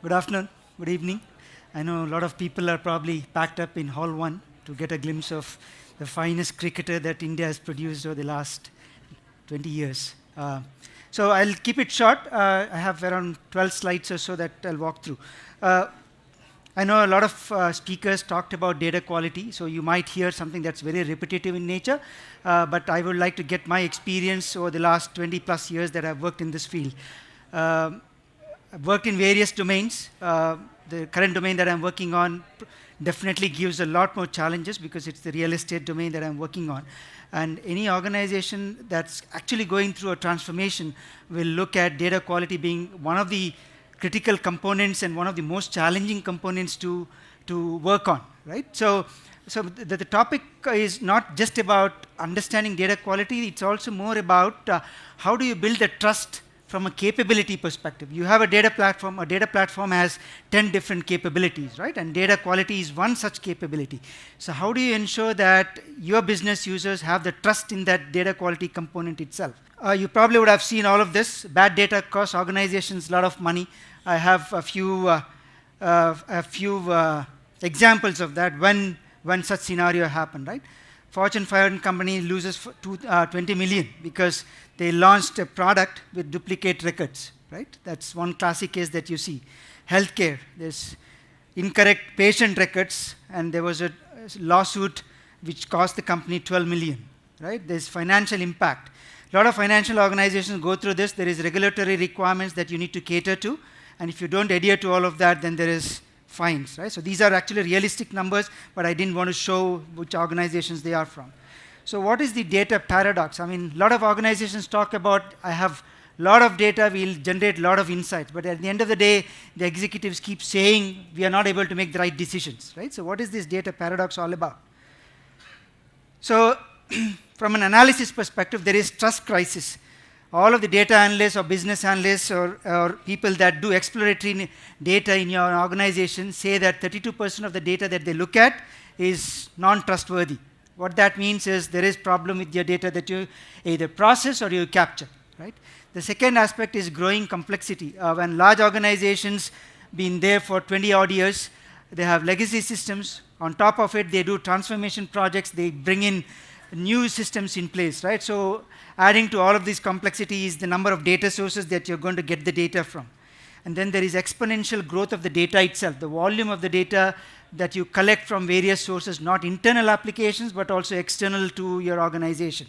Good afternoon, good evening. I know a lot of people are probably packed up in Hall 1 to get a glimpse of the finest cricketer that India has produced over the last 20 years. So I'll keep it short. I have around 12 slides or so that I'll walk through. I know a lot of speakers talked about data quality, so you might hear something that's very repetitive in nature, but I would like to get my experience over the last 20 plus years that I've worked in this field. I've worked in various domains. The current domain that I'm working on definitely gives a lot more challenges because it's the real estate domain that I'm working on. And any organization that's actually going through a transformation will look at data quality being one of the critical components and one of the most challenging components to work on, right? So the topic is not just about understanding data quality, it's also more about how do you build the trust from a capability perspective. You have a data platform has 10 different capabilities, right? And data quality is one such capability. So how do you ensure that your business users have the trust in that data quality component itself? You probably would have seen all of this. Bad data costs organizations a lot of money. I have a few examples of that when such scenario happened, right? Fortune 500 company loses 20 million because they launched a product with duplicate records, right? That's one classic case that you see. Healthcare, there's incorrect patient records, and there was a lawsuit which cost the company 12 million, right? There's financial impact. A lot of financial organizations go through this. There is regulatory requirements that you need to cater to, and if you don't adhere to all of that, then there is fines, right? So these are actually realistic numbers, but I didn't want to show which organizations they are from. So what is the data paradox? I mean, a lot of organizations talk about, I have a lot of data, we'll generate a lot of insights, but at the end of the day, the executives keep saying we are not able to make the right decisions, right? So what is this data paradox all about? So from an analysis perspective, there is trust crisis. All of the data analysts or business analysts or people that do exploratory data in your organization say that 32% of the data that they look at is non-trustworthy. What that means is there is problem with your data that you either process or you capture, right? The second aspect is growing complexity. When large organizations been there for 20 odd years, they have legacy systems. On top of it, they do transformation projects. They bring in new systems in place, right? So adding to all of this complexity is the number of data sources that you're going to get the data from. And then there is exponential growth of the data itself, the volume of the data that you collect from various sources, not internal applications, but also external to your organization.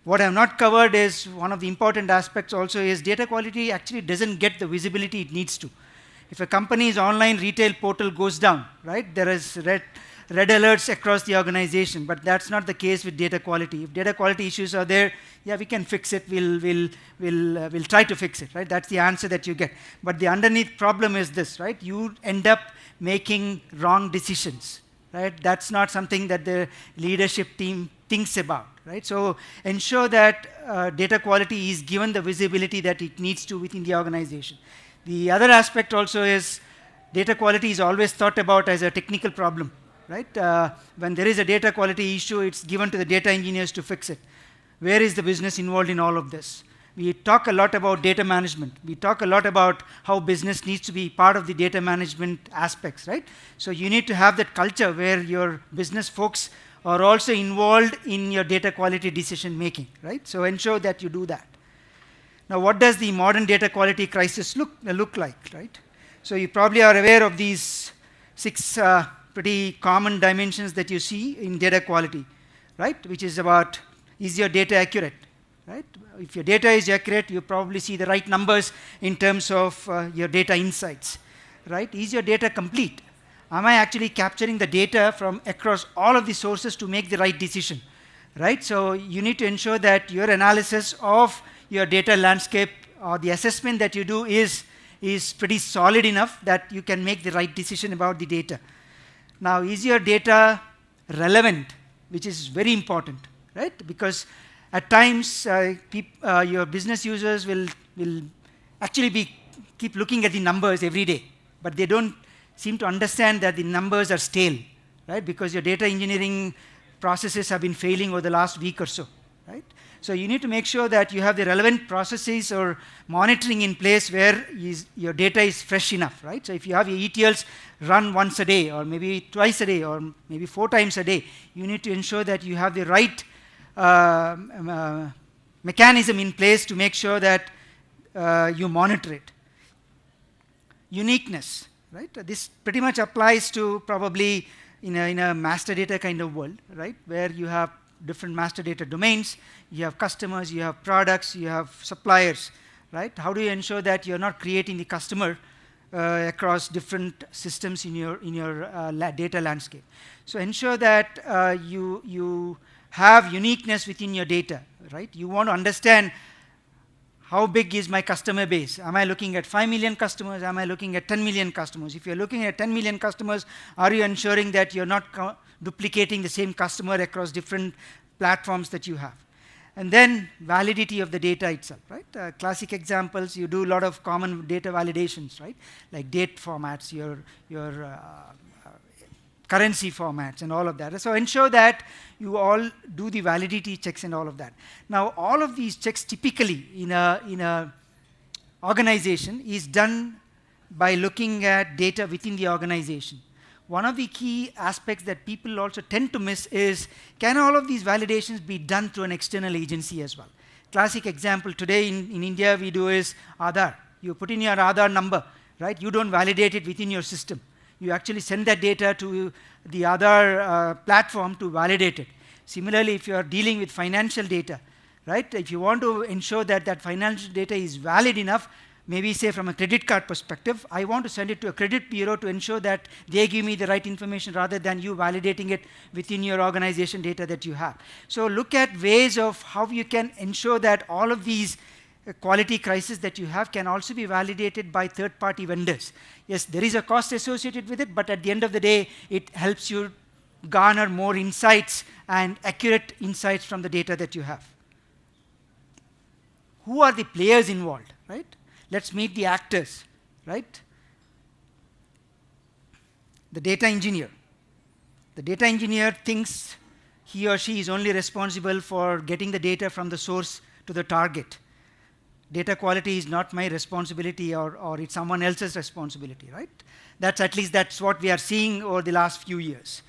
What I have not covered is one of the important aspects also is data quality actually doesn't get the visibility it needs to. If a company's online retail portal goes down, right, there is red alerts across the organization, but that's not the case with data quality. If data quality issues are there, yeah, we can fix it, we'll try to fix it, right? That's the answer that you get. But the underneath problem is this, right? You end up making wrong decisions, right? That's not something that the leadership team thinks about, right? So ensure that data quality is given the visibility that it needs to within the organization. The other aspect also is data quality is always thought about as a technical problem, right? When there is a data quality issue, it's given to the data engineers to fix it. Where is the business involved in all of this? We talk a lot about data management. We talk a lot about how business needs to be part of the data management aspects, right? So you need to have that culture where your business folks are also involved in your data quality decision making, right? So ensure that you do that. Now, what does the modern data quality crisis look like, right? So you probably are aware of these 6 pretty common dimensions that you see in data quality, right? Which is about, is your data accurate, right? If your data is accurate, you probably see the right numbers in terms of your data insights, right? Is your data complete? Am I actually capturing the data from across all of the sources to make the right decision, right? So you need to ensure that your analysis of your data landscape or the assessment that you do is pretty solid enough that you can make the right decision about the data. Now, is your data relevant, which is very important, right? Because at times, your business users will actually keep looking at the numbers every day, but they don't seem to understand that the numbers are stale, right? Because your data engineering processes have been failing over the last week or so, right? So you need to make sure that you have the relevant processes or monitoring in place where your data is fresh enough, right? So if you have your ETLs run once a day, or maybe twice a day, or maybe 4 times a day, you need to ensure that you have the right mechanism in place to make sure that you monitor it. Uniqueness, right? This pretty much applies to probably in a master data kind of world, right? Where you have different master data domains, you have customers, you have products, you have suppliers, right? How do you ensure that you're not creating the customer across different systems in your data landscape? So ensure that you have uniqueness within your data, right? You want to understand how big is my customer base. Am I looking at 5 million customers? Am I looking at 10 million customers? If you're looking at 10 million customers, are you ensuring that you're not duplicating the same customer across different platforms that you have? And then validity of the data itself, right? Classic examples, you do a lot of common data validations, right? Like date formats, your currency formats and all of that. So ensure that you all do the validity checks and all of that. Now all of these checks typically in a organization is done by looking at data within the organization. One of the key aspects that people also tend to miss is, can all of these validations be done through an external agency as well? Classic example today in India we do is Aadhaar. You put in your Aadhaar number, right? You don't validate it within your system. You actually send that data to the other platform to validate it. Similarly, if you are dealing with financial data, right? If you want to ensure that that financial data is valid enough, maybe say from a credit card perspective, I want to send it to a credit bureau to ensure that they give me the right information rather than you validating it within your organization data that you have. So look at ways of how you can ensure that all of these quality crisis that you have can also be validated by third-party vendors. Yes, there is a cost associated with it, but at the end of the day, it helps you garner more insights and accurate insights from the data that you have. Who are the players involved, right? Let's meet the actors, right? The data engineer. The data engineer thinks he or she is only responsible for getting the data from the source to the target. Data quality is not my responsibility or it's someone else's responsibility, right? At least that's what we are seeing over the last few years.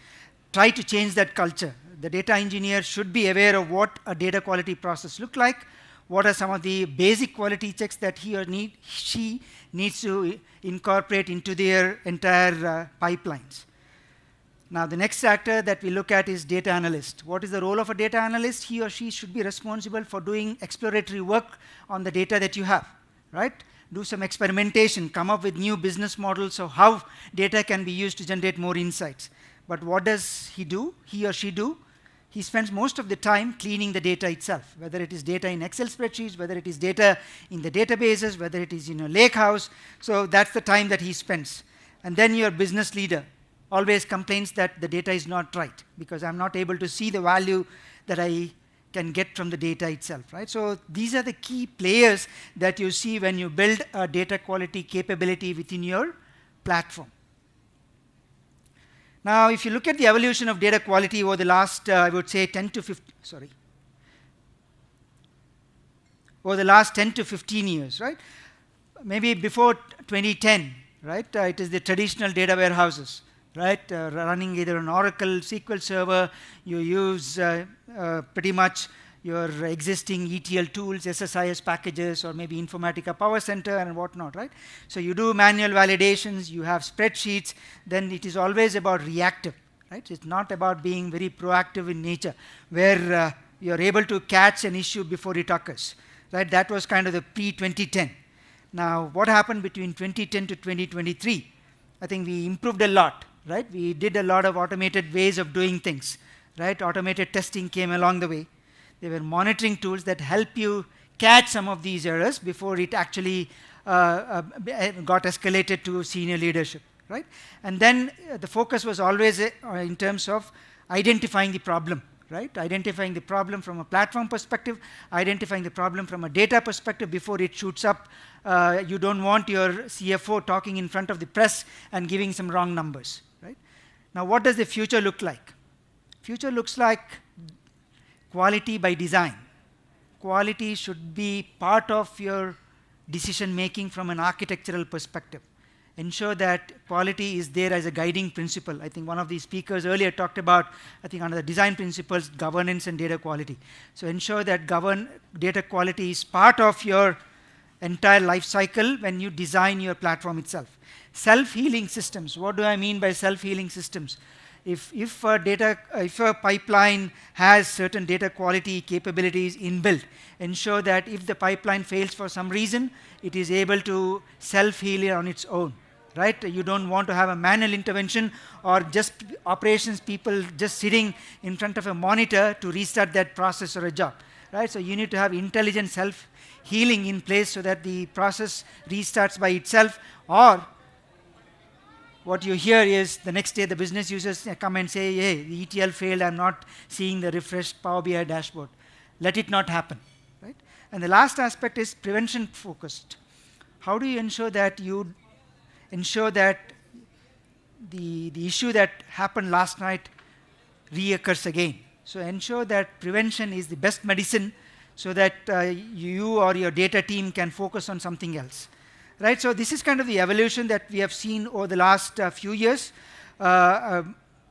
Try to change that culture. The data engineer should be aware of what a data quality process looks like, what are some of the basic quality checks that he or she needs to incorporate into their entire pipelines. Now the next factor that we look at is data analyst. What is the role of a data analyst? He or she should be responsible for doing exploratory work on the data that you have, right? Do some experimentation, come up with new business models of how data can be used to generate more insights. But what does he or she do? He spends most of the time cleaning the data itself, whether it is data in Excel spreadsheets, whether it is data in the databases, whether it is in a lake house. So that's the time that he spends. And then your business leader always complains that the data is not right because I'm not able to see the value that I can get from the data itself, right? So these are the key players that you see when you build a data quality capability within your platform. Now, if you look at the evolution of data quality over the last, I would say 10 to 15 years, right? Maybe before 2010, right? It is the traditional data warehouses, right? Running either an Oracle SQL server, you use pretty much your existing ETL tools, SSIS packages, or maybe Informatica Power Center and whatnot, right? So you do manual validations, you have spreadsheets, then it is always about reactive, right? It's not about being very proactive in nature, where you're able to catch an issue before it occurs, right? That was kind of the pre-2010. Now, what happened between 2010 to 2023? I think we improved a lot, right? We did a lot of automated ways of doing things, right? Automated testing came along the way. There were monitoring tools that help you catch some of these errors before it actually got escalated to senior leadership, right? And then the focus was always in terms of identifying the problem, right? Identifying the problem from a platform perspective, identifying the problem from a data perspective before it shoots up. You don't want your CFO talking in front of the press and giving some wrong numbers, right? Now, what does the future look like? Future looks like quality by design, quality should be part of your decision making from an architectural perspective. Ensure that quality is there as a guiding principle. I think one of the speakers earlier talked about, I think under the design principles, governance and data quality. So ensure that data quality is part of your entire life cycle when you design your platform itself. Self-healing systems. What do I mean by self-healing systems? If a pipeline has certain data quality capabilities inbuilt, ensure that if the pipeline fails for some reason, it is able to self-heal on its own. Right? You don't want to have a manual intervention or just operations people just sitting in front of a monitor to restart that process or a job. Right? So you need to have intelligent self-healing in place so that the process restarts by itself, or what you hear is the next day the business users come and say, hey, the ETL failed, I'm not seeing the refreshed Power BI dashboard. Let it not happen. Right? And the last aspect is prevention focused. How do you ensure that the issue that happened last night reoccurs again? So ensure that prevention is the best medicine so that you or your data team can focus on something else. Right? So this is kind of the evolution that we have seen over the last few years.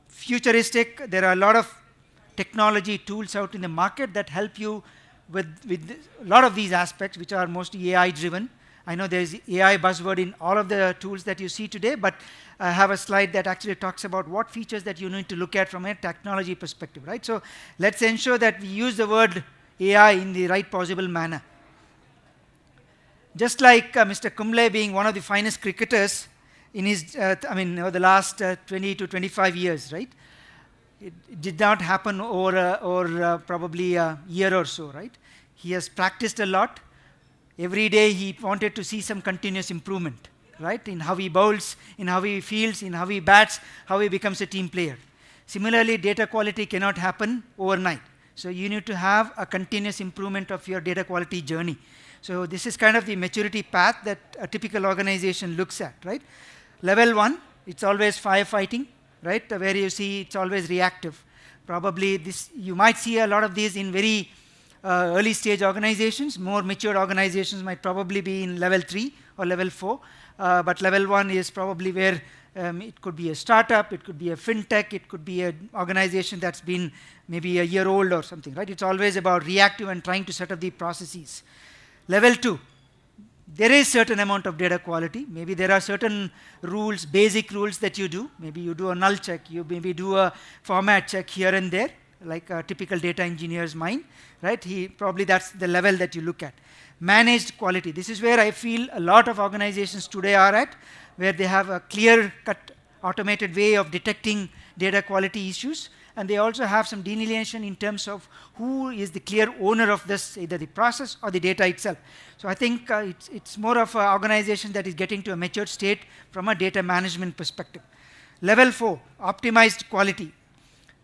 Futuristic, there are a lot of technology tools out in the market that help you with a lot of these aspects, which are mostly AI driven. I know there's AI buzzword in all of the tools that you see today, but I have a slide that actually talks about what features that you need to look at from a technology perspective, right? So let's ensure that we use the word AI in the right possible manner. Just like Mr. Kumble being one of the finest cricketers in his, over the last 20 to 25 years, right? It did not happen over probably a year or so, right? He has practiced a lot. Every day he wanted to see some continuous improvement, right? In how he bowls, in how he fields, in how he bats, how he becomes a team player. Similarly, data quality cannot happen overnight. So you need to have a continuous improvement of your data quality journey. So this is kind of the maturity path that a typical organization looks at, right? Level 1, it's always firefighting, right? Where you see it's always reactive. Probably this, you might see a lot of these in very early stage organizations. More mature organizations might probably be in level 3 or level 4. But level 1 is probably where it could be a startup, it could be a fintech, it could be an organization that's been maybe a year old or something, right? It's always about reactive and trying to set up the processes. Level 2, there is certain amount of data quality. Maybe there are certain rules, basic rules that you do. Maybe you do a null check, you maybe do a format check here and there, like a typical data engineer's mind, right? Probably that's the level that you look at. Managed quality. This is where I feel a lot of organizations today are at, where they have a clear-cut automated way of detecting data quality issues, and they also have some delineation in terms of who is the clear owner of this, either the process or the data itself. So I think it's more of an organization that is getting to a matured state from a data management perspective. Level 4, optimized quality.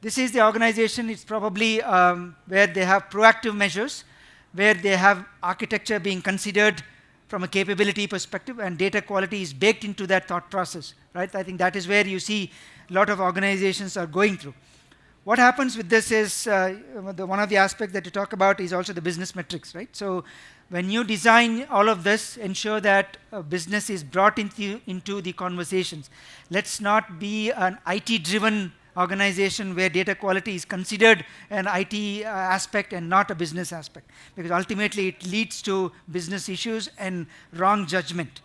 This is the organization, it's probably where they have proactive measures, where they have architecture being considered from a capability perspective, and data quality is baked into that thought process, right? I think that is where you see a lot of organizations are going through. What happens with this is, one of the aspects that you talk about is also the business metrics, right? So when you design all of this, ensure that business is brought into the conversations. Let's not be an IT-driven organization where data quality is considered an IT aspect and not a business aspect, because ultimately it leads to business issues and wrong judgment.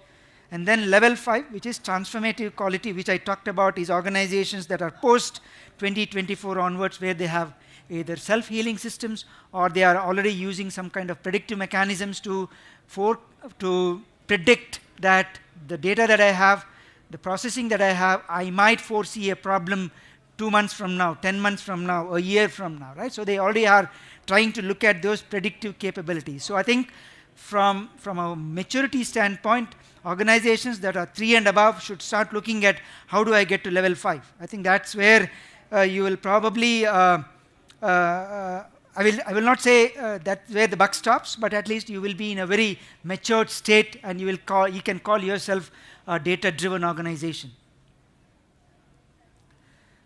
And then level 5, which is transformative quality, which I talked about, is organizations that are post 2024 onwards, where they have either self-healing systems or they are already using some kind of predictive mechanisms to predict that the data that I have, the processing that I have, I might foresee a problem 2 months from now, 10 months from now, a year from now, right? So they already are trying to look at those predictive capabilities. So I think from a maturity standpoint, organizations that are 3 and above should start looking at how do I get to level 5. I think that's where you will probably, I will not say that's where the buck stops, but at least you will be in a very matured state, and you can call yourself a data-driven organization.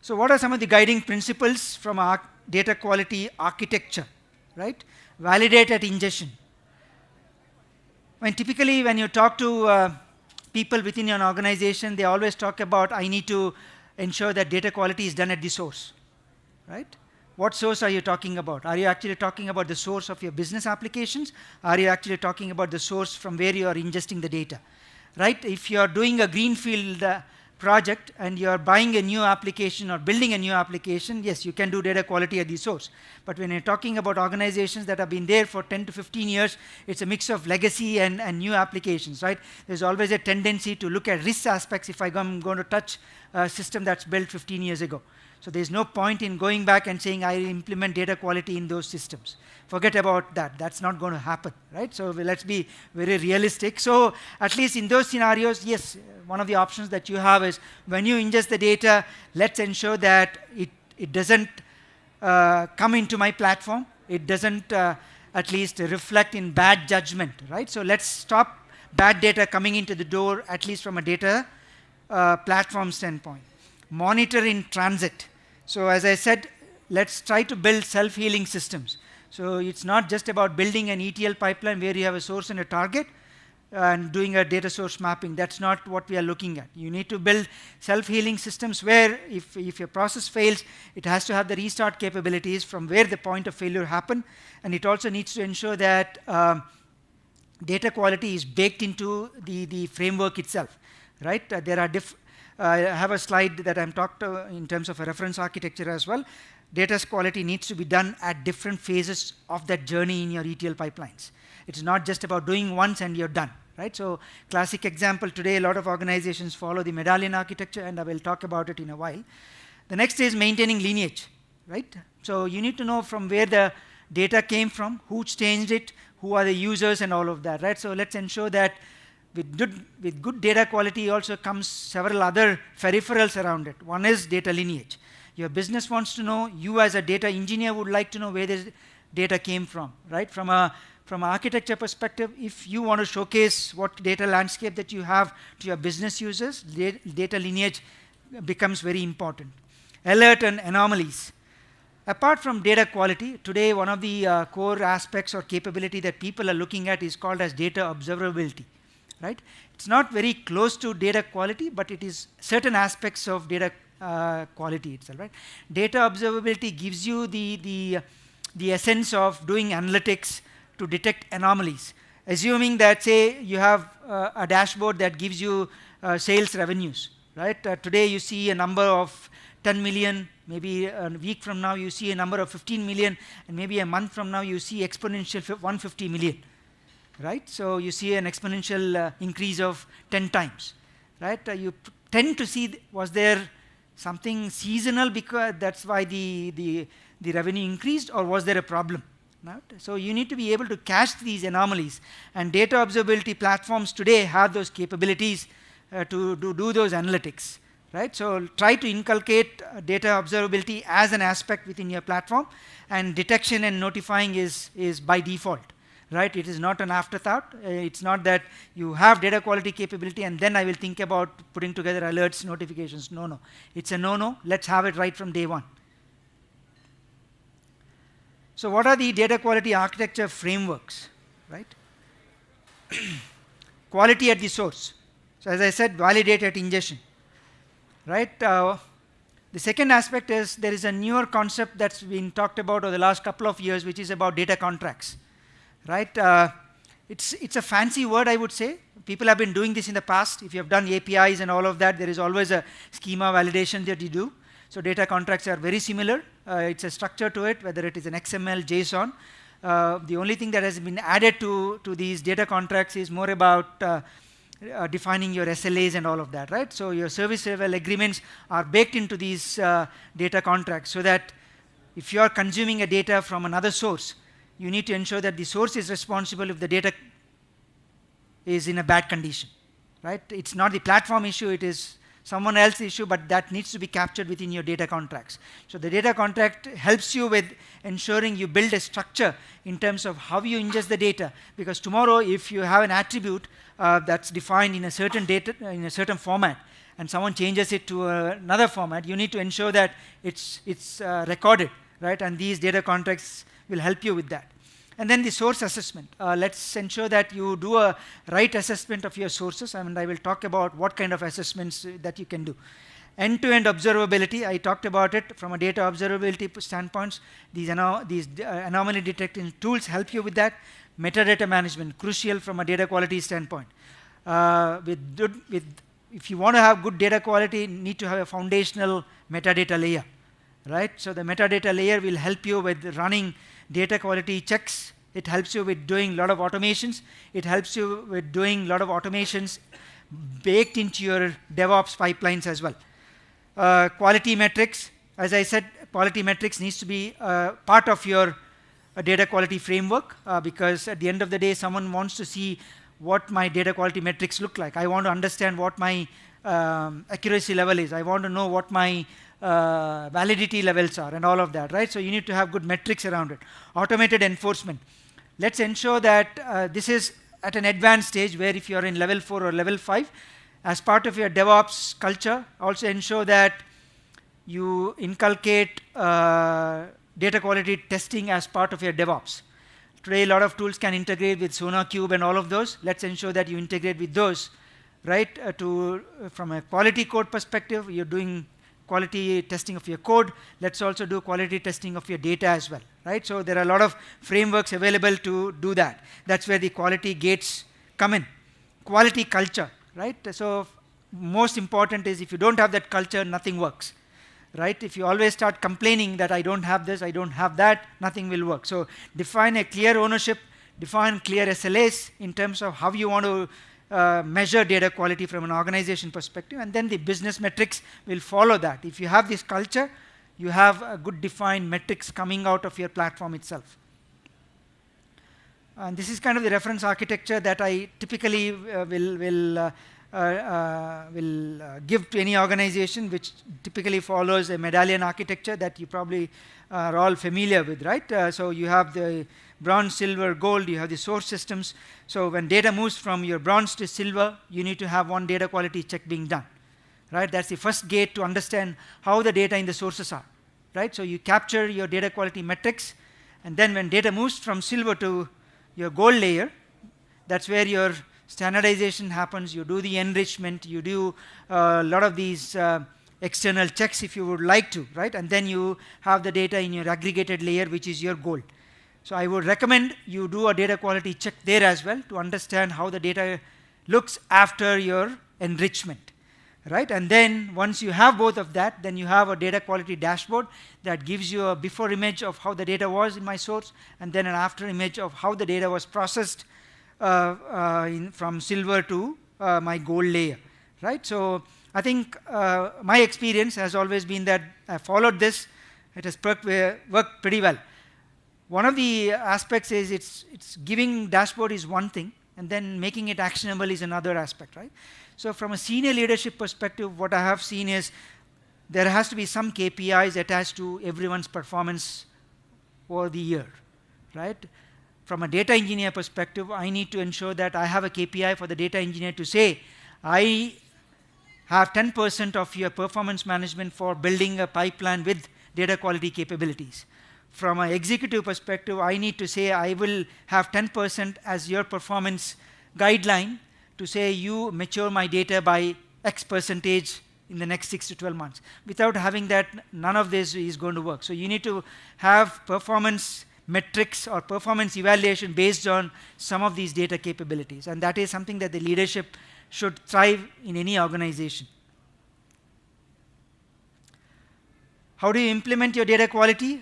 So what are some of the guiding principles from our data quality architecture, right? Validate at ingestion. Typically when you talk to people within an organization, they always talk about, I need to ensure that data quality is done at the source, right? What source are you talking about? Are you actually talking about the source of your business applications? Are you actually talking about the source from where you are ingesting the data, right? If you are doing a greenfield project and you are buying a new application or building a new application, yes, you can do data quality at the source. But when you're talking about organizations that have been there for 10 to 15 years, it's a mix of legacy and new applications, right? There's always a tendency to look at risk aspects if I'm going to touch a system that's built 15 years ago. So there's no point in going back and saying I implement data quality in those systems. Forget about that. That's not going to happen, right? So let's be very realistic. So at least in those scenarios, yes, one of the options that you have is when you ingest the data, let's ensure that it doesn't come into my platform. It doesn't at least reflect in bad judgment, right? So let's stop bad data coming into the door, at least from a data platform standpoint. Monitor in transit. So as I said, let's try to build self-healing systems. So it's not just about building an ETL pipeline where you have a source and a target and doing a data source mapping. That's not what we are looking at. You need to build self-healing systems where if your process fails, it has to have the restart capabilities from where the point of failure happened. And it also needs to ensure that data quality is baked into the framework itself, right? There are I have a slide that I'm talked in terms of a reference architecture as well. Data quality needs to be done at different phases of that journey in your ETL pipelines. It's not just about doing once and you're done, right? So classic example today, a lot of organizations follow the medallion architecture, and I will talk about it in a while. The next is maintaining lineage, right? So you need to know from where the data came from, who changed it, who are the users and all of that, right? So let's ensure that with good data quality also comes several other peripherals around it. One is data lineage. Your business wants to know, you as a data engineer would like to know where this data came from, right? From an architecture perspective, if you want to showcase what data landscape that you have to your business users, data lineage becomes very important. Alert and anomalies. Apart from data quality, today one of the core aspects or capability that people are looking at is called as data observability. Right? It's not very close to data quality, but it is certain aspects of data quality itself. Right? Data observability gives you the essence of doing analytics to detect anomalies. Assuming that, say, you have a dashboard that gives you sales revenues. Right? Today you see a number of 10 million, maybe a week from now you see a number of 15 million, and maybe a month from now you see exponential 150 million. Right? So you see an exponential increase of 10 times. Right? You tend to see, was there something seasonal because that's why the revenue increased, or was there a problem? Right? So you need to be able to catch these anomalies, and data observability platforms today have those capabilities to do those analytics. Right? So try to inculcate data observability as an aspect within your platform, and detection and notifying is by default. Right? It is not an afterthought. It's not that you have data quality capability and then I will think about putting together alerts, notifications. No. It's a no-no. Let's have it right from day one. So what are the data quality architecture frameworks? Right? Quality at the source. So as I said, validate at ingestion. Right? The second aspect is there is a newer concept that's been talked about over the last couple of years, which is about data contracts. Right? It's a fancy word, I would say. People have been doing this in the past. If you have done APIs and all of that, there is always a schema validation that you do. So data contracts are very similar. It's a structure to it, whether it is an XML, JSON. The only thing that has been added to these data contracts is more about defining your SLAs and all of that. Right? So your service level agreements are baked into these data contracts, so that if you are consuming a data from another source, you need to ensure that the source is responsible if the data is in a bad condition. Right? It's not the platform issue, it is someone else's issue, but that needs to be captured within your data contracts. So the data contract helps you with ensuring you build a structure in terms of how you ingest the data, because tomorrow if you have an attribute that's defined in a certain data in a certain format and someone changes it to another format, you need to ensure that it's recorded, right? And these data contracts will help you with that. And then the source assessment. Let's ensure that you do a right assessment of your sources, and I will talk about what kind of assessments that you can do. End-to-end observability, I talked about it from a data observability standpoint. These anomaly detecting tools help you with that. Metadata management, crucial from a data quality standpoint. If you want to have good data quality, you need to have a foundational metadata layer, right? So the metadata layer will help you with running data quality checks. It helps you with doing a lot of automations. It helps you with doing a lot of automations baked into your DevOps pipelines as well. Quality metrics, as I said, quality metrics needs to be part of your data quality framework, because at the end of the day, someone wants to see what my data quality metrics look like. I want to understand what my accuracy level is. I want to know what my validity levels are and all of that, right? So you need to have good metrics around it. Automated enforcement. Let's ensure that this is at an advanced stage, where if you are in level 4 or level 5, as part of your DevOps culture, also ensure that you inculcate data quality testing as part of your DevOps. Today, a lot of tools can integrate with SonarQube and all of those. Let's ensure that you integrate with those, right? From a quality code perspective, you're doing quality testing of your code. Let's also do quality testing of your data as well, right? So there are a lot of frameworks available to do that. That's where the quality gates come in. Quality culture, right? So most important is, if you don't have that culture, nothing works, right? If you always start complaining that I don't have this, I don't have that, nothing will work. So define a clear ownership, define clear SLAs in terms of how you want to measure data quality from an organization perspective, and then the business metrics will follow that. If you have this culture, you have a good defined metrics coming out of your platform itself. And this is kind of the reference architecture that I typically will give to any organization, which typically follows a medallion architecture that you probably are all familiar with, right? So you have the bronze, silver, gold, you have the source systems. So when data moves from your bronze to silver, you need to have one data quality check being done, right? That's the first gate to understand how the data in the sources are, right? So you capture your data quality metrics, and then when data moves from silver to your gold layer, that's where your standardization happens. You do the enrichment, you do a lot of these external checks if you would like to, right? And then you have the data in your aggregated layer, which is your gold. So I would recommend you do a data quality check there as well to understand how the data looks after your enrichment, right? And then once you have both of that, then you have a data quality dashboard that gives you a before image of how the data was in my source, and then an after image of how the data was processed from silver to my gold layer, right? So I think my experience has always been that I followed this. It has worked pretty well. One of the aspects is it's giving dashboard is one thing, and then making it actionable is another aspect, right? So from a senior leadership perspective, what I have seen is there has to be some KPIs attached to everyone's performance over the year, right? From a data engineer perspective, I need to ensure that I have a KPI for the data engineer to say, I have 10% of your performance management for building a pipeline with data quality capabilities. From an executive perspective, I need to say I will have 10% as your performance guideline to say you mature my data by X percentage in the next 6 to 12 months. Without having that, none of this is going to work. So you need to have performance metrics or performance evaluation based on some of these data capabilities, and that is something that the leadership should thrive in any organization. How do you implement your data quality?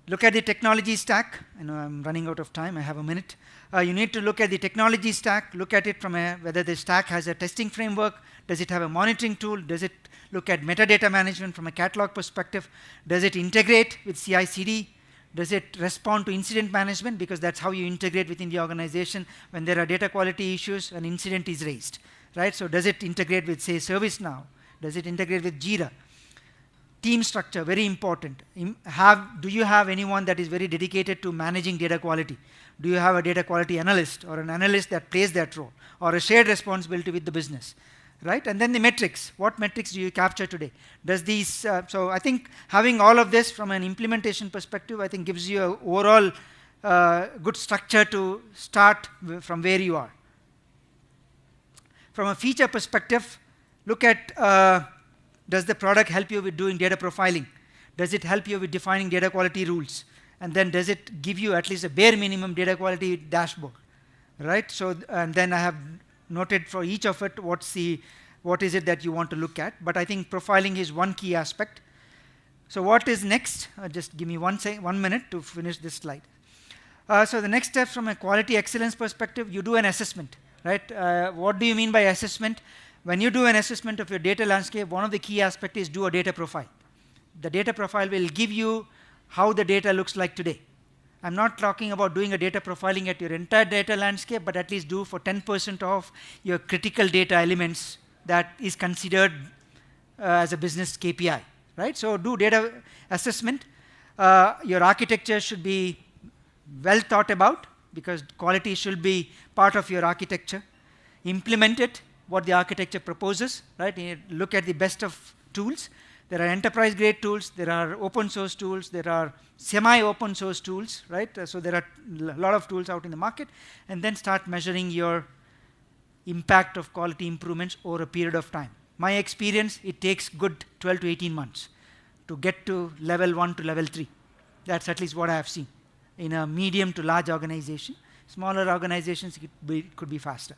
Look at the technology stack. I know I'm running out of time, I have a minute. You need to look at the technology stack, look at it from whether the stack has a testing framework, does it have a monitoring tool, does it look at metadata management from a catalog perspective, does it integrate with CI/CD, does it respond to incident management, because that's how you integrate within the organization. When there are data quality issues, an incident is raised, right? So does it integrate with, say, ServiceNow, does it integrate with Jira? Team structure, very important. Do you have anyone that is very dedicated to managing data quality? Do you have a data quality analyst or an analyst that plays that role, or a shared responsibility with the business, right? And then the metrics. What metrics do you capture today? Does these? So I think having all of this from an implementation perspective, I think gives you an overall good structure to start from where you are. From a feature perspective, look at does the product help you with doing data profiling? Does it help you with defining data quality rules? And then does it give you at least a bare minimum data quality dashboard? Right? So, and then I have noted for each of it what is it that you want to look at. But I think profiling is one key aspect. So what is next? Just give me 1 minute to finish this slide. So the next step from a quality excellence perspective, you do an assessment. Right? What do you mean by assessment? When you do an assessment of your data landscape, one of the key aspects is do a data profile. The data profile will give you how the data looks like today. I'm not talking about doing a data profiling at your entire data landscape, but at least do for 10% of your critical data elements that is considered as a business KPI. Right? So do data assessment. Your architecture should be well thought about, because quality should be part of your architecture. Implement it, what the architecture proposes. Right? You look at the best of tools. There are enterprise-grade tools, there are open-source tools, there are semi-open source tools, right? So there are a lot of tools out in the market, and then start measuring your impact of quality improvements over a period of time. My experience, it takes good 12 to 18 months to get to level 1 to level 3. That's at least what I have seen in a medium to large organization. Smaller organizations, it could be faster.